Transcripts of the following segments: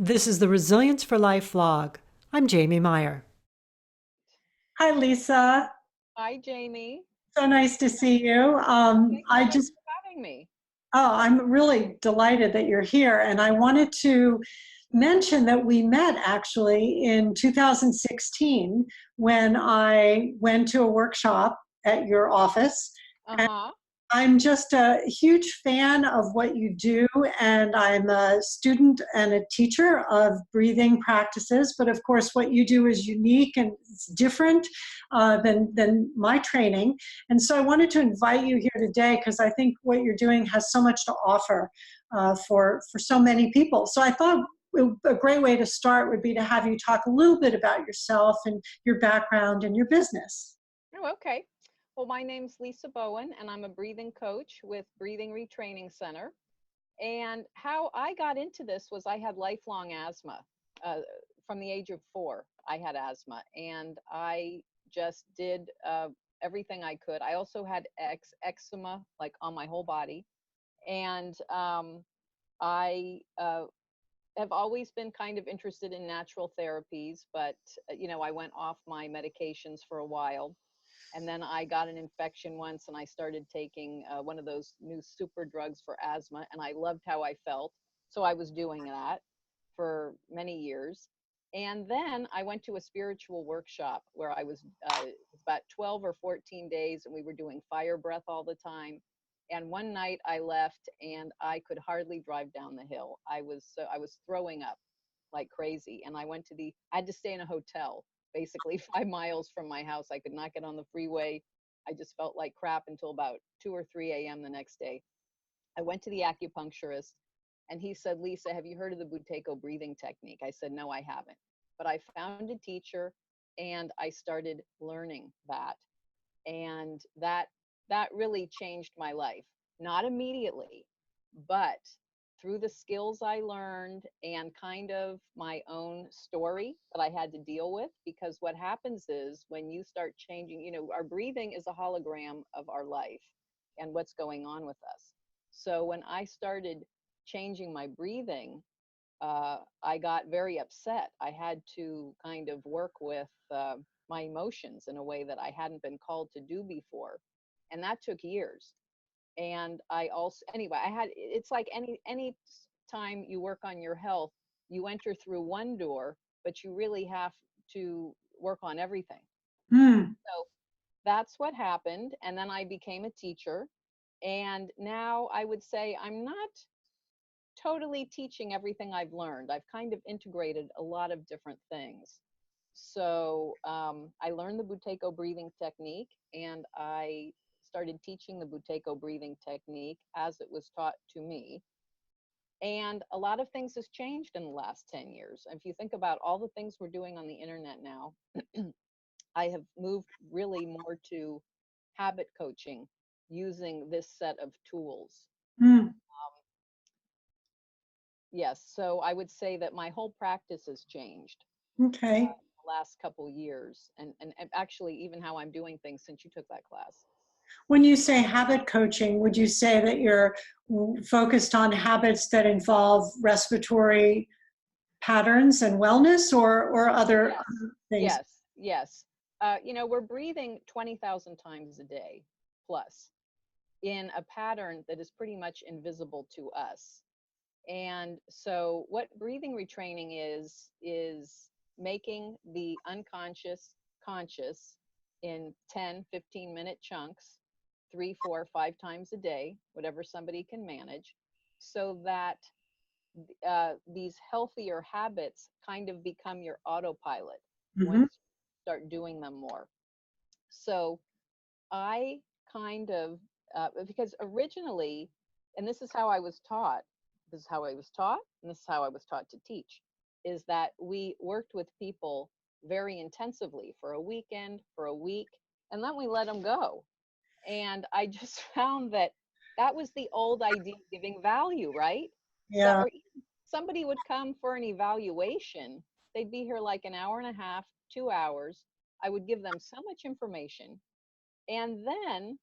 This is the Resilience for Life vlog. I'm Jamie Meyer. Hi, Lisa. Hi, Jamie. So nice to see you. Thanks so much for having me. I'm really delighted that you're here. And I wanted to mention that we met actually in 2016 when I went to a workshop at your office. Uh-huh. I'm just a huge fan of what you do, and I'm a student and a teacher of breathing practices. But of course, what you do is unique and it's different than my training. And so I wanted to invite you here today because I think what you're doing has so much to offer for so many people. So I thought a great way to start would be to have you talk a little bit about yourself and your background and your business. Oh, okay. Well, my name's Lisa Bowen, and I'm a breathing coach with Breathing Retraining Center. And how I got into this was I had lifelong asthma. From the age of 4, I had asthma, and I just did everything I could. I also had eczema, like on my whole body. And I have always been kind of interested in natural therapies, but I went off my medications for a while, and then I got an infection once, and I started taking one of those new super drugs for asthma, and I loved how I felt, so I was doing that for many years. And then I went to a spiritual workshop where I was about 12 or 14 days, and we were doing fire breath all the time. And one night I left and I could hardly drive down the hill. I was throwing up like crazy. And I had to stay in a hotel basically 5 miles from my house. I could not get on the freeway. I just felt like crap until about 2 or 3 a.m. the next day. I went to the acupuncturist, and he said, "Lisa, have you heard of the Buteyko breathing technique?" I said, "No, I haven't." But I found a teacher and I started learning that. And that really changed my life. Not immediately, but through the skills I learned and kind of my own story that I had to deal with. Because what happens is when you start changing, our breathing is a hologram of our life and what's going on with us. So when I started changing my breathing, I got very upset. I had to kind of work with my emotions in a way that I hadn't been called to do before. And that took years. And I also, anyway, it's like any time you work on your health, you enter through one door, but you really have to work on everything. Hmm. So that's what happened. And then I became a teacher. And now I would say I'm not totally teaching everything I've learned. I've kind of integrated a lot of different things. So I learned the Buteyko breathing technique, and I started teaching the Buteyko breathing technique as it was taught to me. And a lot of things has changed in the last 10 years. If you think about all the things we're doing on the internet now, I have moved really more to habit coaching using this set of tools. Hmm. Yes, so I would say that my whole practice has changed Okay. the last couple years, and actually even how I'm doing things since you took that class. When you say habit coaching, would you say that you're focused on habits that involve respiratory patterns and wellness or other Yes, things? yes. We're breathing 20,000 times a day plus in a pattern that is pretty much invisible to us. And so what breathing retraining is making the unconscious conscious in 10, 15-minute chunks, 3, 4, 5 times a day, whatever somebody can manage, so that these healthier habits kind of become your autopilot Hmm. once you start doing them more. So I kind of, because originally, and this is how I was taught, this is how I was taught, and this is how I was taught to teach, is that we worked with people very intensively for a weekend, for a week, and then we let them go. And I just found that that was the old idea of giving value, right? So, Yeah. or even somebody would come for an evaluation, they'd be here like an hour and a half, 2 hours. I would give them so much information, and then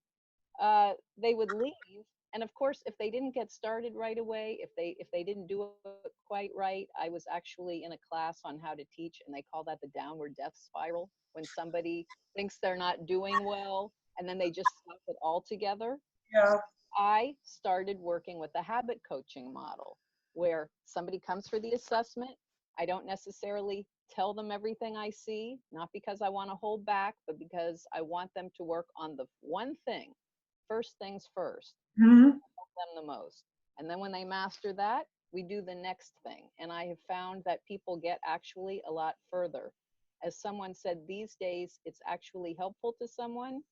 they would leave, And of course, if they didn't get started right away, if they didn't do it quite right, I was actually in a class on how to teach, and they call that the downward death spiral, when somebody thinks they're not doing well and then they just stop it altogether. Yeah. I started working with the habit coaching model, where somebody comes for the assessment. I don't necessarily tell them everything I see, not because I want to hold back, but because I want them to work on the one thing, first things first, Mhm. help them the most. And then when they master that, we do the next thing. And I have found that people get actually a lot further. As someone said, these days, it's actually helpful to someone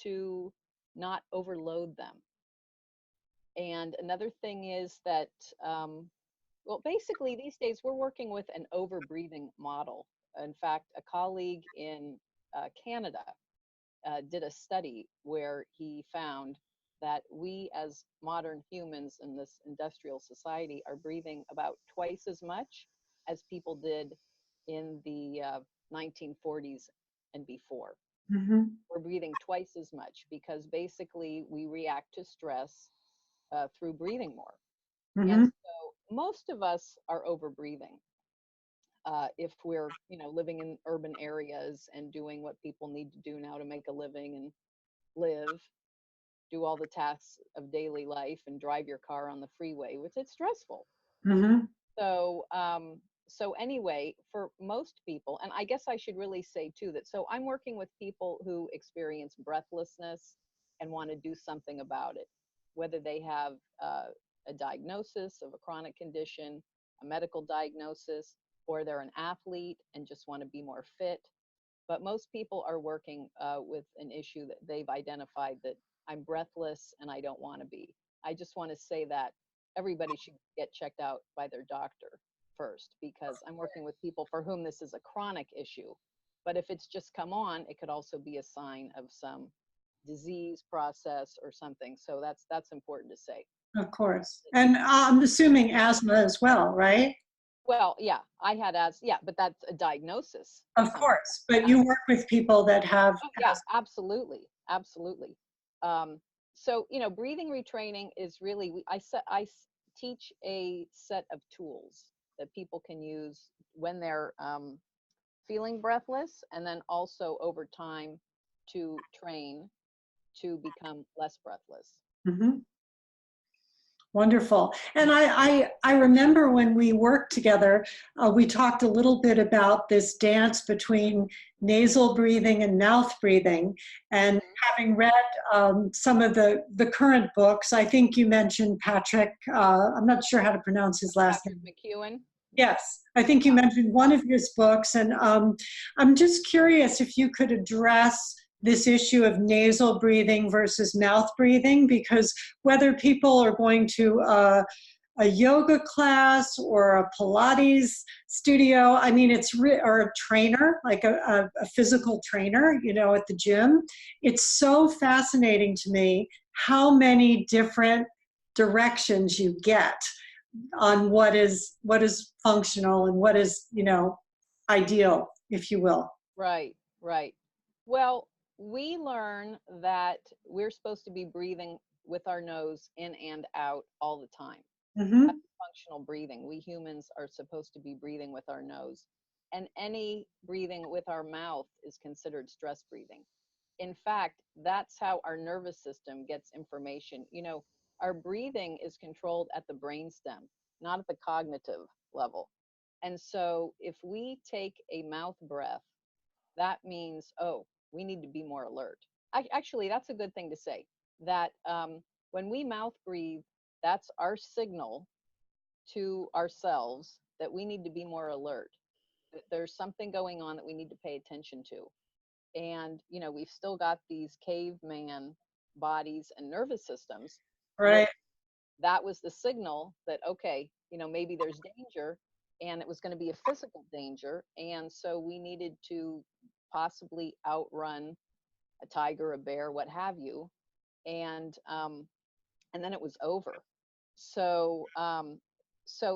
to not overload them. And another thing is that, well, basically these days we're working with an over breathing model. In fact, a colleague in Canada did a study where he found that we as modern humans in this industrial society are breathing about twice as much as people did in the 1940s and before. Mhm. We're breathing twice as much because basically we react to stress through breathing more. And Mhm. so most of us are over breathing if we're, living in urban areas and doing what people need to do now to make a living and live, do all the tasks of daily life and drive your car on the freeway, which it's stressful. Mhm. So, so anyway, for most people, and I guess I should really say too that, so I'm working with people who experience breathlessness and want to do something about it, whether they have a diagnosis of a chronic condition, a medical diagnosis, or they're an athlete and just want to be more fit. But most people are working with an issue that they've identified, that I'm breathless and I don't want to be. I just want to say that everybody should get checked out by their doctor first, because I'm working with people for whom this is a chronic issue. But if it's just come on, it could also be a sign of some disease process or something. So that's important to say. Of course. And I'm assuming asthma as well, right? Well, yeah, I had yeah, but that's a diagnosis of Of something. course. But you work with people that have Oh, yeah, absolutely, absolutely. Um, so, breathing retraining is really, teach a set of tools that people can use when they're feeling breathless, and then also over time to train to become less breathless. asthma. Wonderful. And I remember when we worked together, we talked a little bit about this dance between nasal breathing and mouth breathing. And Mhm. having read some of the current books, I think you mentioned Patrick, I'm not sure how to pronounce his last Patrick name. McEwen. Yes, I think you mentioned one of his books, and I'm just curious if you could address this issue of nasal breathing versus mouth breathing, because whether people are going to a yoga class or a Pilates studio, I mean, or a trainer, like a physical trainer, at the gym, it's so fascinating to me how many different directions you get on what is functional and what is ideal, if you will. Right, right. Well, we learn that we're supposed to be breathing with our nose in and out all the time. That's Hmm. functional breathing. We humans are supposed to be breathing with our nose. And any breathing with our mouth is considered stress breathing. In fact, that's how our nervous system gets information. Our breathing is controlled at the brainstem, not at the cognitive level. And so if we take a mouth breath, that means, oh, we need to be more alert. Actually, that's a good thing to say, that when we mouth breathe, that's our signal to ourselves that we need to be more alert, that there's something going on that we need to pay attention to. And, we've still got these caveman bodies and nervous systems where Right. that was the signal that, okay, maybe there's danger, and it was going to be a physical danger. And so we needed to possibly outrun a tiger, a bear, what have you. And then it was over. So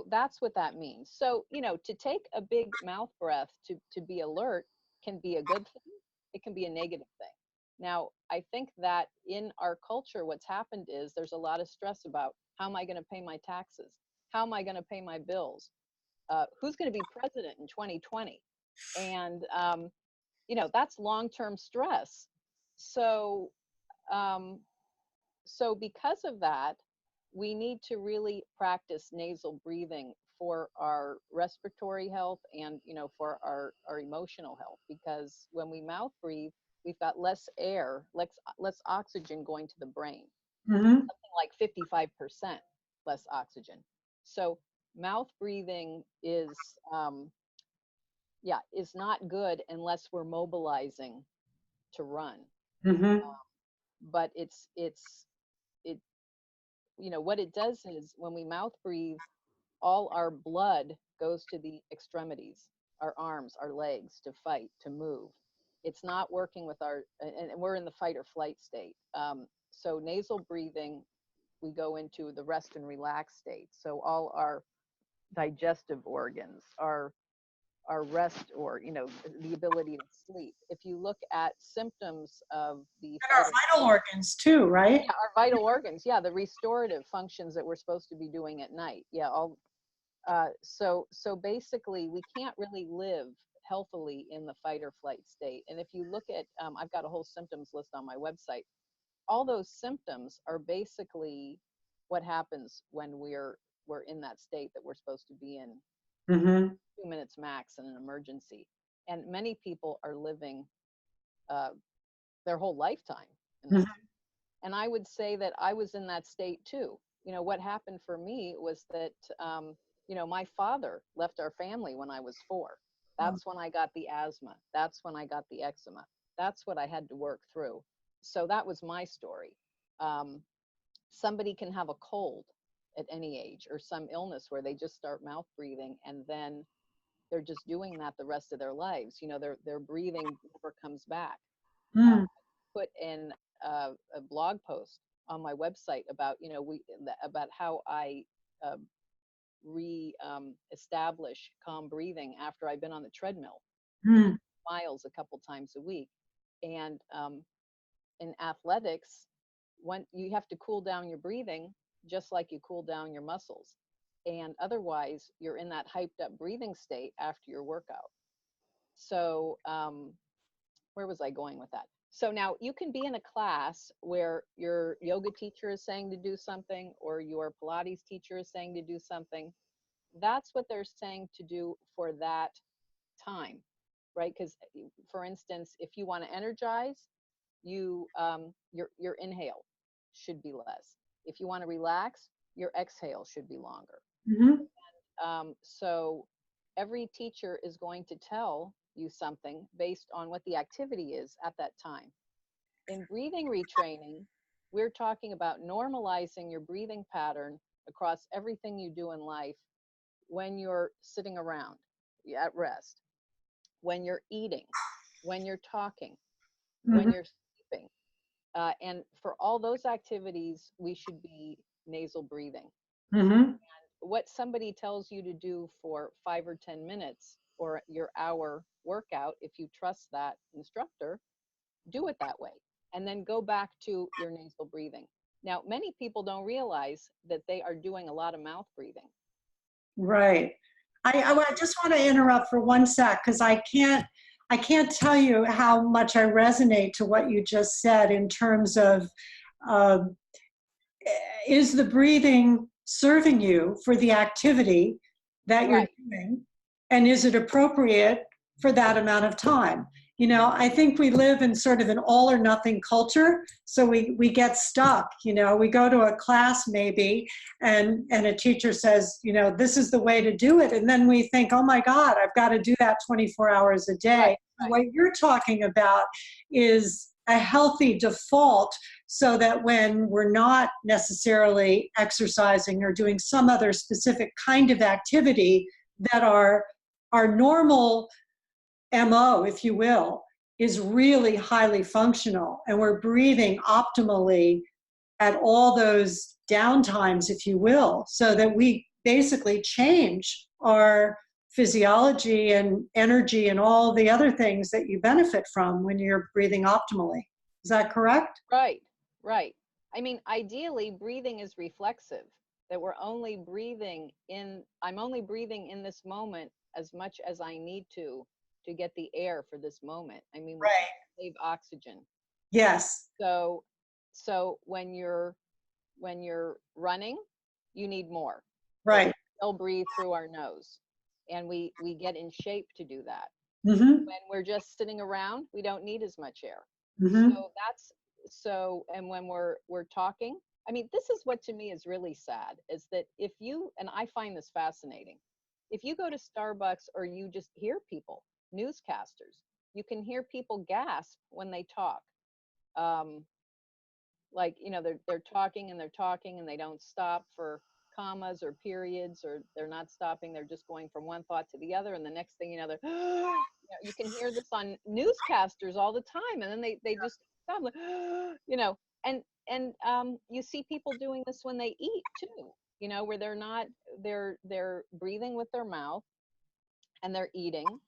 that's what that means. So, to take a big mouth breath to be alert can be a good thing. It can be a negative thing. Now, I think that in our culture, what's happened is there's a lot of stress about how am I going to pay my taxes? How am I going to pay my bills? Who's going to be president in 2020? And, that's long-term stress. So, um, so because of that, we need to really practice nasal breathing for our respiratory health and, for our emotional health, because when we mouth breathe, we've got less air, less oxygen going to the brain, Mm-hmm. like 55% less oxygen. So mouth breathing is not good unless we're mobilizing to run. Mm-hmm. But it what it does is when we mouth breathe, all our blood goes to the extremities, our arms, our legs, to fight, to move. It's not working with and we're in the fight or flight state. So nasal breathing, we go into the rest and relax state. So all our digestive organs, our rest, or the ability to sleep. If you look at symptoms of the And fight our or vital flight, organs too, right? yeah, our vital organs, yeah, the restorative functions that we're supposed to be doing at night, yeah, all. So basically, we can't really live healthily in the fight or flight state. And if you look at, I've got a whole symptoms list on my website. All those symptoms are basically what happens when we're in that state that we're supposed to be in. Mm-hmm. 2 minutes max in an emergency, and many people are living uh, their whole lifetime in that. And I would say that I was in that state too. What happened for me was that, my father left our family when I was 4. That's when I got the asthma. That's when I got the eczema. That's what I had to work through. So that was my story. Somebody can have a cold at any age or some illness where they just start mouth breathing, and then they're just doing that the rest of their lives. Their breathing never comes back. Mm-hmm. Put in a blog post on my website about about how I uh, establish calm breathing after I've been on the treadmill Mm-hmm. miles a couple times a week. And in athletics, when you have to cool down your breathing just like you cool down your muscles, and otherwise you're in that hyped up breathing state after your workout. So where was I going with that? So now you can be in a class where your yoga teacher is saying to do something, or your Pilates teacher is saying to do something. That's what they're saying to do for that time, right? Because, for instance, if you want to energize, your inhale should be less. If you want to relax, your exhale should be longer. Mm-hmm. So every teacher is going to tell you something based on what the activity is at that time. In breathing retraining, we're talking about normalizing your breathing pattern across everything you do in life when you're sitting around at rest, when you're eating, when you're talking, when Mm-hmm. you're sleeping. And for all those activities, we should be nasal breathing. Mm-hmm. What somebody tells you to do for 5 or 10 minutes or your hour workout, if you trust that instructor, do it that way. And then go back to your nasal breathing. Now, many people don't realize that they are doing a lot of mouth breathing. Right. I just want to interrupt for one sec because I can't tell you how much I resonate to what you just said in terms of uh, is the breathing serving you for the activity that you're Right. doing, and is it appropriate for that amount of time? I think we live in sort of an all or nothing culture, so we get stuck. We go to a class maybe, and a teacher says, this is the way to do it, and then we think, oh my God, I've got to do that 24 hours a day. Right. What you're talking about is a healthy default, so that when we're not necessarily exercising or doing some other specific kind of activity, that our normal MO, if you will, is really highly functional, and we're breathing optimally at all those downtimes, if you will, so that we basically change our physiology and energy and all the other things that you benefit from when you're breathing optimally. Is that correct? Right, right. I mean, ideally, breathing is reflexive, that we're only breathing in, I'm only breathing in this moment as much as I need to get the air for this moment. I mean, we're trying Right. to save oxygen. Yes. So, so when you're running, you need more, but we Right. still breathe through our nose, and we get in shape to do that. Mm-hmm. When we're just sitting around, we don't need as much air. Mm-hmm. So that's so, and when we're talking, I mean, this is what to me is really sad, is that if you, and I find this fascinating, if you go to Starbucks or you just hear people, newscasters, you can hear people gasp when they talk. Um, like, you know, they're talking and they're talking and they don't stop for commas or periods, or they're not stopping, they're just going from one thought to the other, and the next thing you know, they're you know, you can hear this on newscasters all the time, and then they just stop, like, you know. And you see people doing this when they eat too, you know, where they're not, they're breathing with their mouth and they're eating,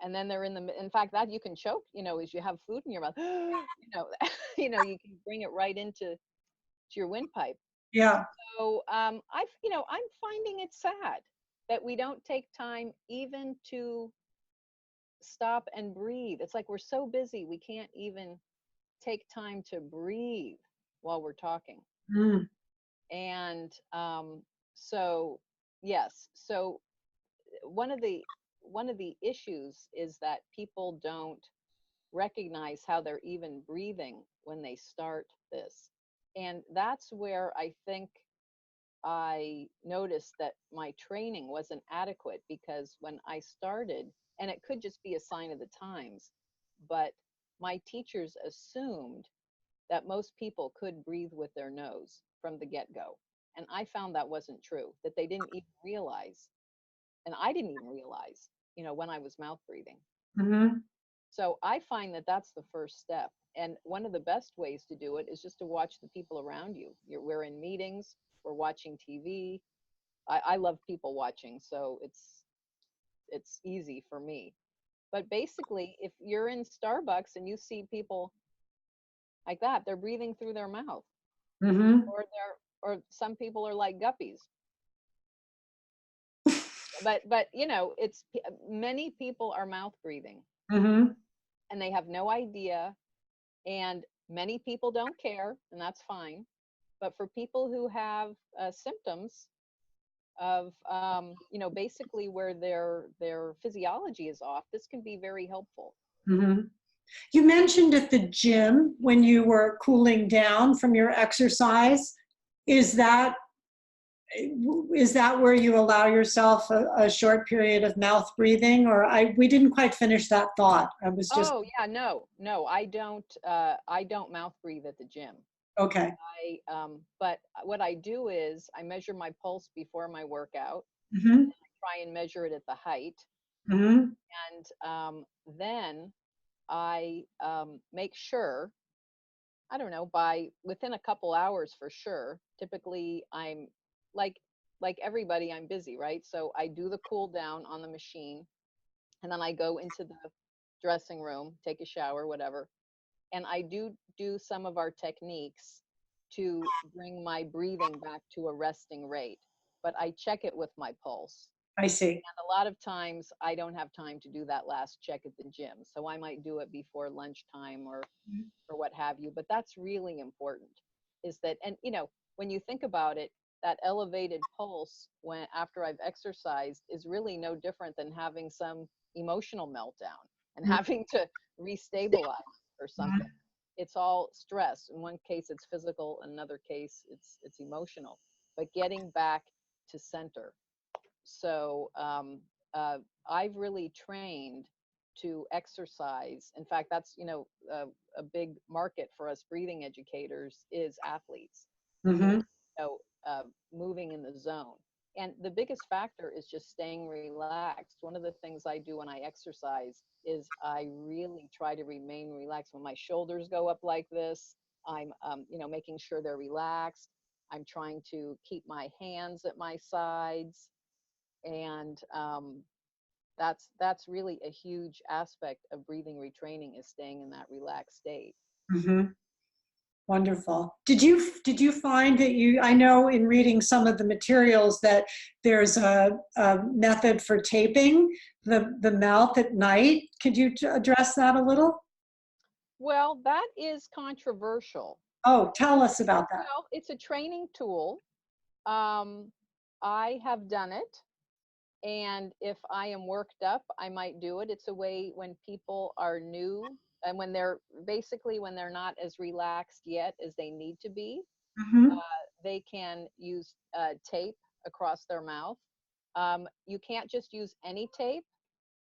and then they're in fact, that you can choke, you know, as you have food in your mouth, you know. You know, you can bring it right into your windpipe. Yeah. So I've, you know, I'm finding it sad that we don't take time even to stop and breathe. It's like we're so busy we can't even take time to breathe while we're talking. Mm. And so yes, so one of the one of the issues is that people don't recognize how they're even breathing when they start this. And that's where I think I noticed that my training wasn't adequate, because when I started, and it could just be a sign of the times, but my teachers assumed that most people could breathe with their nose from the get go. And I found that wasn't true, that they didn't even realize, and I didn't even realize, you know, when I was mouth breathing. Mm-hmm. So I find that that's the first step. And one of the best ways to do it is just to watch the people around you. We're in meetings, we're watching TV. I love people watching, so it's easy for me. But basically, if you're in Starbucks and you see people like that, they're breathing through their mouth, Mm-hmm. or some people are like guppies. But you know, many people are mouth breathing Mm-hmm. and they have no idea, and many people don't care, and that's fine. But for people who have symptoms of, you know, basically where their physiology is off, this can be very helpful. Mm-hmm. You mentioned at the gym when you were cooling down from your exercise. Is that is that where you allow yourself a short period of mouth breathing? Or we didn't quite finish that thought. I was just Oh yeah, no, I don't mouth breathe at the gym. okay. But what I do is I measure my pulse before my workout, Mm-hmm. try and measure it at the height, Mm-hmm. and then I make sure, I don't know, by within a couple hours for sure. Typically, I'm like like everybody, I'm busy, right? So I do the cool down on the machine, and then I go into the dressing room, take a shower, whatever, and I do some of our techniques to bring my breathing back to a resting rate. But I check it with my pulse. I see. And a lot of times I don't have time to do that last check at the gym. So I might do it before lunchtime or what have you. But that's really important, is that, and you know, when you think about it, that elevated pulse when after I've exercised is really no different than having some emotional meltdown and having to restabilize or something. It's all stress. In one case it's physical, in another case it's emotional. But getting back to center. So uh, I've really trained to exercise. In fact, that's, you know, a big market for us breathing educators is athletes, is, Mm-hmm. you know, moving in the zone. And the biggest factor is just staying relaxed. One of the things I do when I exercise is I really try to remain relaxed. When my shoulders go up like this, I'm, you know, making sure they're relaxed. I'm trying to keep my hands at my sides, and that's really a huge aspect of breathing retraining, is staying in that relaxed state. Mm-hmm. Wonderful. Did you find that I know in reading some of the materials that there's a method for taping the mouth at night. Could you address that a little? Well, that is controversial. Oh, tell us about that. Well, it's a training tool. Um, I have done it. And if I am worked up, I might do it. It's a way when people are new and when they're basically when they're not as relaxed yet as they need to be, Hmm. they can use tape across their mouth. You can't just use any tape.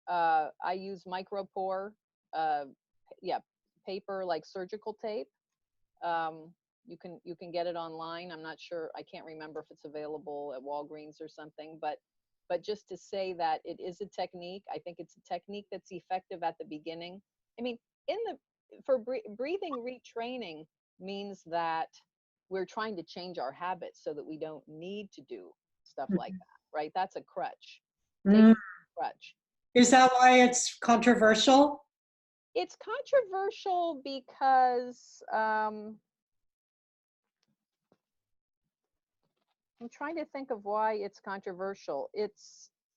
I use micropore, uh, yeah, paper like surgical tape. Um, you can get it online. I'm not sure. I can't remember if it's available at Walgreens or something. But just to say that it is a technique, I think it's a technique that's effective at the beginning. I mean, in the for breathing retraining means that we're trying to change our habits so that we don't need to do stuff like that, right? That's a crutch. Take Mm. a crutch. Is that why it's controversial? It's controversial because I'm trying to think of why it's controversial.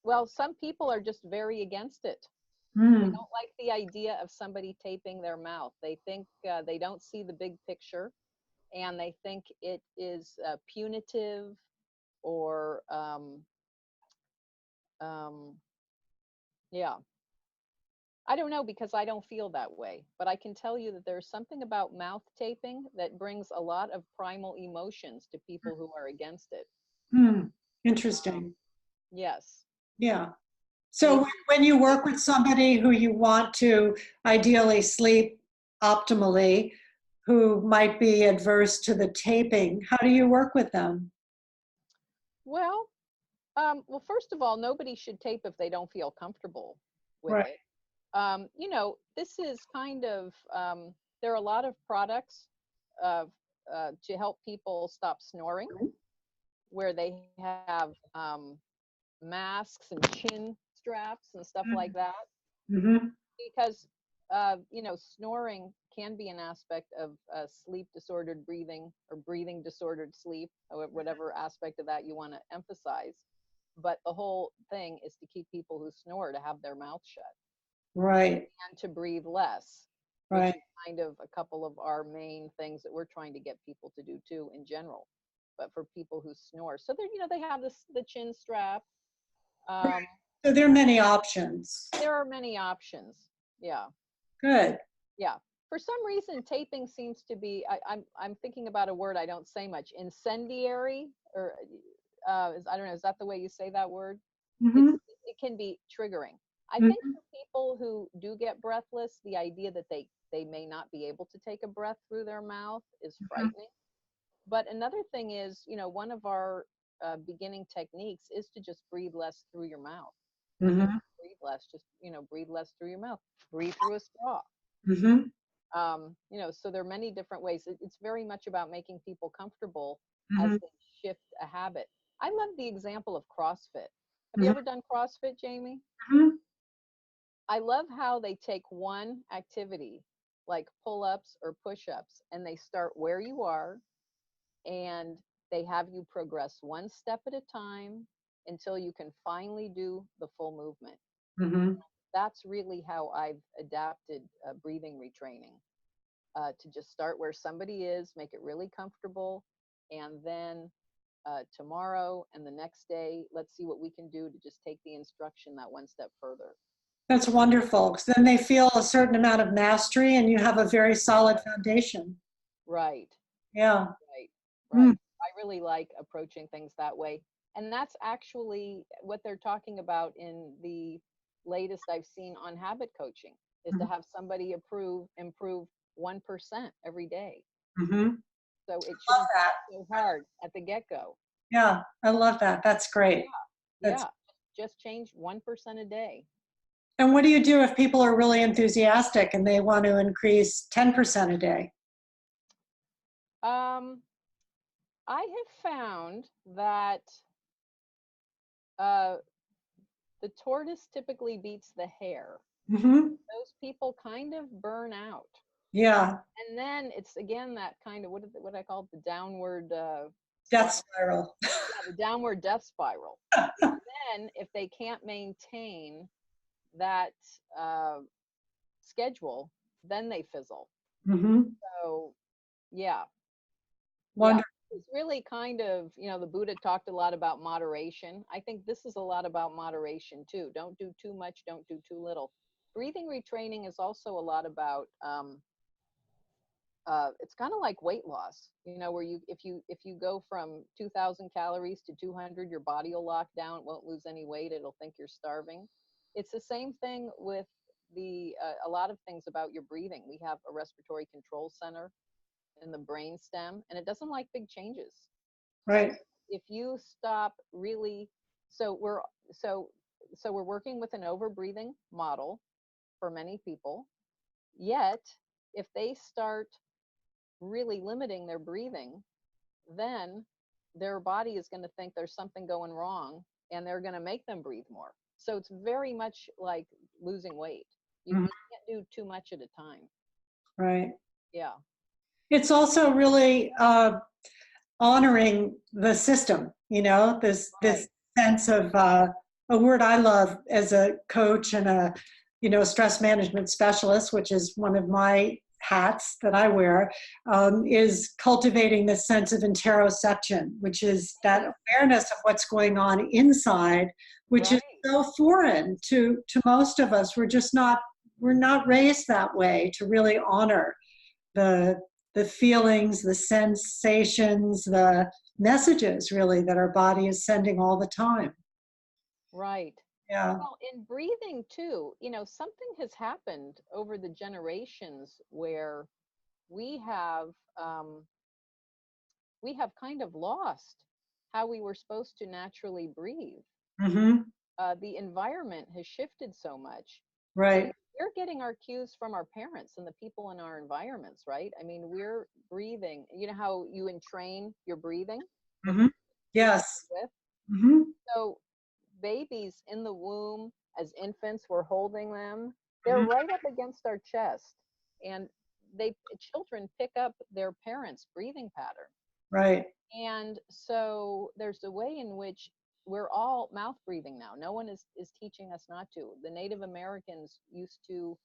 Well, some people are just very against it. They Mm. don't like the idea of somebody taping their mouth. They think they don't see the big picture, and they think it is punitive or, um, yeah. I don't know because I don't feel that way, but I can tell you that there's something about mouth taping that brings a lot of primal emotions to people who are against it. Mm. Um, Interesting. yes. Yeah. They, So when you they work with somebody who you want to ideally sleep optimally, who might be adverse to the taping, how do you work with them? well, well, first of all, nobody should tape if they don't feel comfortable with Right. it. This is kind of, there are a lot of products uh, to help people stop snoring, where they have masks and chin straps and stuff like that, Mm-hmm. because, snoring can be an aspect of sleep disordered breathing or breathing disordered sleep, or whatever aspect of that you want to emphasize. But the whole thing is to keep people who snore to have their mouth shut Right. and to breathe less, which Right. is kind of a couple of our main things that we're trying to get people to do too in general. But for people who snore, so they have the chin strap. Um, So there are many options. there are many options. Yeah, Good. yeah. For some reason, taping seems to be. I'm thinking about a word I don't say much. Incendiary, or I don't know. Is that the way you say that word? Mm-hmm. It can be triggering. I think Mm-hmm. for people who do get breathless, the idea that they may not be able to take a breath through their mouth is frightening. But another thing is, one of our beginning techniques is to just breathe less through your mouth. Mm-hmm. Breathe less, just breathe less through your mouth. Breathe through a straw. Mm-hmm. So there are many different ways. It's very much about making people comfortable as Mm-hmm. they shift a habit. I love the example of CrossFit. Have you Mm-hmm. ever done CrossFit, Jamie? Mm-hmm. I love how they take one activity like pull ups or push ups and they start where you are and they have you progress one step at a time until you can finally do the full movement. Mm-hmm. That's really how I've adapted breathing retraining, to just start where somebody is, make it really comfortable, and then tomorrow and the next day, let's see what we can do to just take the instruction that one step further. That's wonderful. 'Cause then they feel a certain amount of mastery and you have a very solid foundation. Right. Yeah. Right, Mm. right. I really like approaching things that way. And that's actually what they're talking about in the latest I've seen on habit coaching, is to have somebody improve 1% every day. Mm-hmm. So it Love shouldn't be that. so hard at the get-go. Yeah, I love that. That's Yeah, great. That's yeah. Just change 1% a day. And what do you do if people are really enthusiastic and they want to increase 10% a day? Um, I have found that uh, the tortoise typically beats the hare. Mm-hmm. Those people kind of burn out. Yeah. And then it's again that kind of what I call the downward Death spiral. spiral. Yeah, the downward death spiral. Then if they can't maintain that uh, schedule, then they fizzle. Hmm. So yeah, yeah. Wonderful. It's really kind of, the Buddha talked a lot about moderation. I think this is a lot about moderation too. Don't do too much, don't do too little. Breathing retraining is also a lot about it's kind of like weight loss, where if you go from 2000 calories to 200, your body will lock down, it won't lose any weight, it'll think you're starving. It's the same thing with the a lot of things about your breathing. We have a respiratory control center in the brain stem, and it doesn't like big changes. So Right. if you stop really, so we're so so we're working with an over breathing model for many people. Yet if they start really limiting their breathing, then their body is going to think there's something going wrong, and they're going to make them breathe more. So it's very much like losing weight. Mhm. You can't do too much at a time. Right. Yeah. It's also really honoring the system, this Right. sense of a word I love as a coach and a stress management specialist, which is one of my hats that I wear, is cultivating this sense of interoception, which is that awareness of what's going on inside, which is Right. so foreign to most of us. We're not raised that way to really honor the the feelings, the sensations, the messages really that our body is sending all the time. Right. Yeah. Well, in breathing too, something has happened over the generations where we have um, we have kind of lost how we were supposed to naturally breathe. Mm-hmm. The environment has shifted so much, and Right. we're getting our cues from our parents and the people in our environments, right? I mean, we're breathing. You know how you entrain your breathing with Mm-hmm. who you're Yes. with? Mm-hmm. So babies in the womb, as infants, we're holding them. They're Mm-hmm. right up against our chest, and children pick up their parents' breathing pattern. Right. And so there's a way in which we're all mouth breathing now. No one is teaching us not to. The Native Americans used to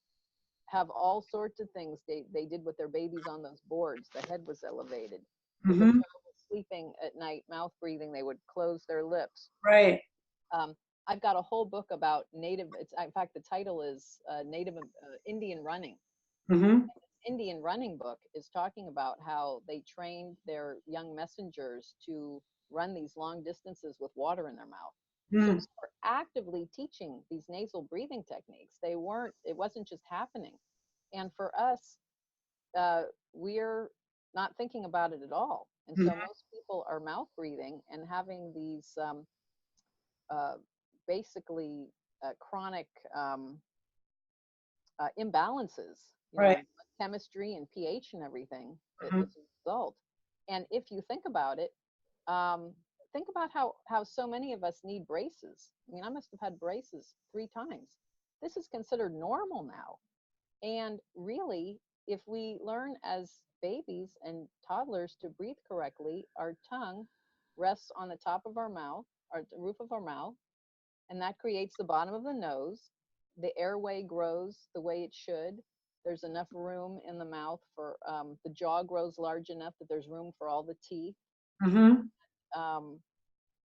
have all sorts of things they did with their babies on those boards. The head was elevated. If a Mm-hmm. child was sleeping at night, mouth breathing, they would close their lips. Right. Um, I've got a whole book about native. It's in fact the title is Native Indian Running. Mm-hmm. Indian running book is talking about how they trained their young messengers to run these long distances with water in their mouth. So Mm-hmm. they were actively teaching these nasal breathing techniques. It wasn't just happening. And for us, we're not thinking about it at all. And so most people are mouth breathing and having these uh, basically chronic imbalances, Right. in chemistry and pH and everything Mm-hmm. as a result. And if you think about it, think about how so many of us need braces. I mean, I must have had braces 3 times. This is considered normal now. And really, if we learn as babies and toddlers to breathe correctly, our tongue rests on the top of our mouth, or the roof of our mouth, and that creates the bottom of the nose. The airway grows the way it should. There's enough room in the mouth for the jaw grows large enough that there's room for all the teeth. Mm-hmm. Um,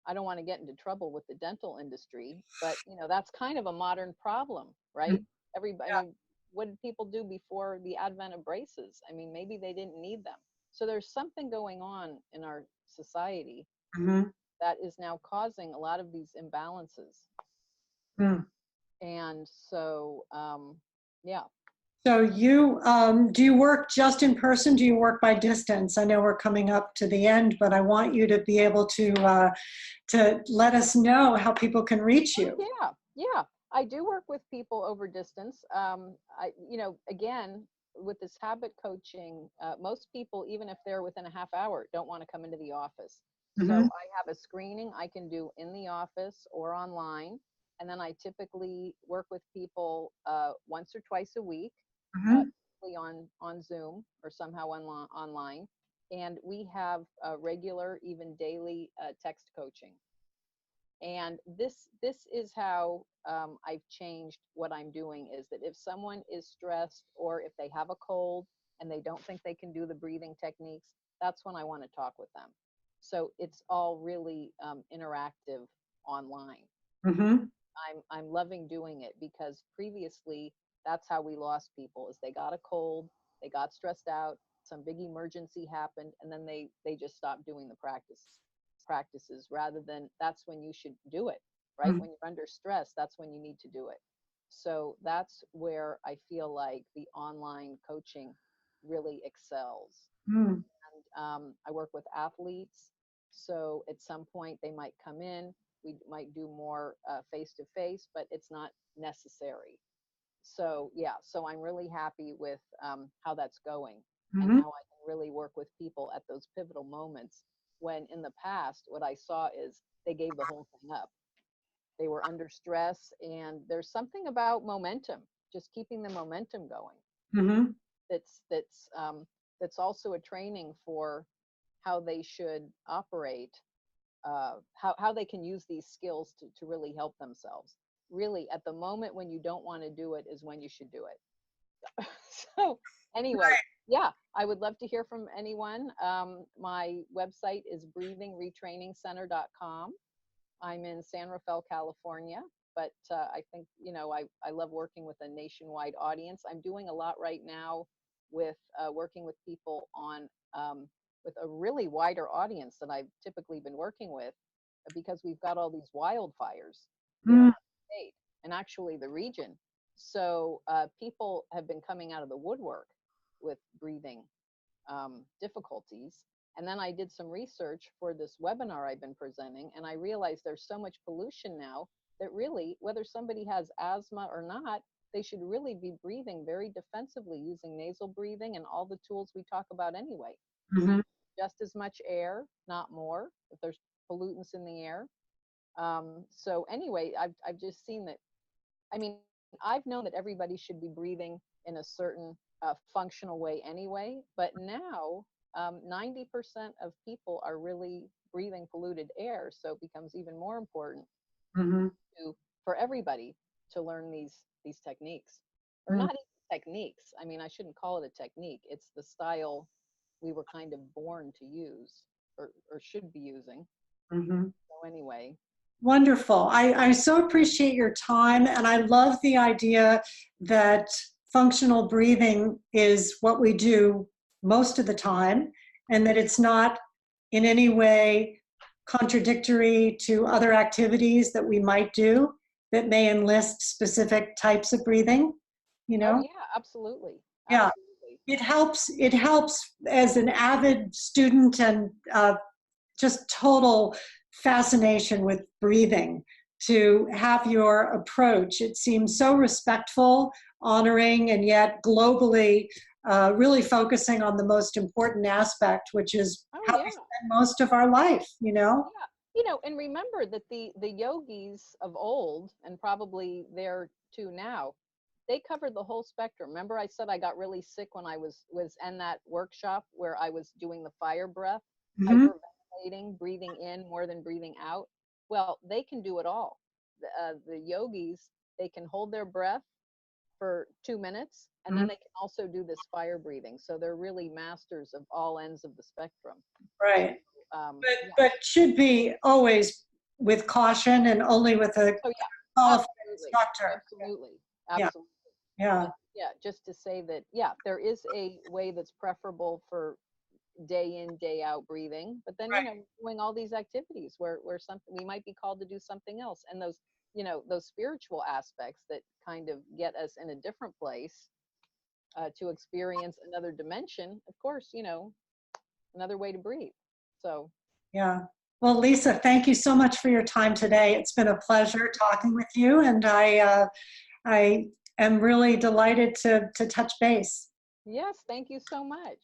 I don't want to get into trouble with the dental industry, but that's kind of a modern problem, right? I Yeah. mean, what did people do before the advent of braces? I mean, maybe they didn't need them. So there's something going on in our society Mm-hmm. that is now causing a lot of these imbalances. Mm. And so yeah. So do you work just in person? Do you work by distance? I know we're coming up to the end, but I want you to be able to let us know how people can reach Oh, you. yeah, yeah, I do work with people over distance. Again, with this habit coaching, most people, even if they're within a half hour, don't want to come into the office. So Mm-hmm. I have a screening I can do in the office or online, and then I typically work with people once or twice a week. uh, Mm-hmm. usually on Zoom or somehow online. And we have regular, even daily text coaching. And this is how I've changed what I'm doing, is that if someone is stressed or if they have a cold and they don't think they can do the breathing techniques, that's when I want to talk with them. So it's all really interactive online. Mm-hmm. I'm loving doing it because previously that's how we lost people, is they got a cold, they got stressed out, some big emergency happened, and then they just stopped doing the practices, rather than that's when you should do it, right? Mm-hmm. When you're under stress, that's when you need to do it. So that's where I feel like the online coaching really excels. Mm-hmm. And I work with athletes, so at some point they might come in, we might do more face to face, but it's not necessary. So yeah, so I'm really happy with how that's going, and Mm-hmm. how I can really work with people at those pivotal moments, when in the past what I saw is they gave the whole thing up. They were under stress, and there's something about momentum, just keeping the momentum going. Mm-hmm. That's that's also a training for how they should operate, how they can use these skills to really help themselves. Really, at the moment when you don't want to do it is when you should do it. So anyway, yeah, I would love to hear from anyone. My website is breathingretrainingcenter.com. I'm in San Rafael, California, but I think, I love working with a nationwide audience. I'm doing a lot right now with working with people on with a really wider audience than I've typically been working with, because we've got all these wildfires here in Mm-hmm. the state and actually the region. So people have been coming out of the woodwork with breathing difficulties. And then I did some research for this webinar I've been presenting, and I realized there's so much pollution now that really, whether somebody has asthma or not, they should really be breathing very defensively using nasal breathing and all the tools we talk about anyway. Mm-hmm. Just as much air, not more, if there's pollutants in the air. So anyway, I've just seen that. I mean, I've known that everybody should be breathing in a certain functional way anyway, but now 90% of people are really breathing polluted air, so it becomes even more important Mm-hmm. for everybody to learn these techniques, or not even techniques. I mean, I shouldn't call it a technique. It's the style we were kind of born to use, or should be using. Mm-hmm. So anyway, Wonderful. I so appreciate your time, and I love the idea that functional breathing is what we do most of the time, and that it's not in any way contradictory to other activities that we might do that may enlist specific types of breathing, you oh know? yeah, absolutely, Yeah, absolutely. it helps as an avid student and just total fascination with breathing to have your approach. It seems so respectful, honoring, and yet globally really focusing on the most important aspect, which is Oh how we yeah. spend most of our life, you know? Yeah, and remember that the yogis of old, and probably there too now, they covered the whole spectrum. Remember, I said I got really sick when I was in that workshop where I was doing the fire breath, Mm-hmm. hyperventilating, breathing in more than breathing out. Well, they can do it all. The yogis, they can hold their breath for 2 minutes, and Mm-hmm. then they can also do this fire breathing. So they're really masters of all ends of the spectrum. Right. Yeah. But should be always with caution and only with a Oh yeah, qualified absolutely, instructor. absolutely, Yeah, absolutely. yeah, But yeah, just to say that, yeah, there is a way that's preferable for day in, day out breathing, but then, right. doing all these activities where something we might be called to do something else, and those, those spiritual aspects that kind of get us in a different place, to experience another dimension, of course, another way to breathe. So Yeah. Well, Lisa, thank you so much for your time today. It's been a pleasure talking with you, and I am really delighted to touch base. yes, thank you so much.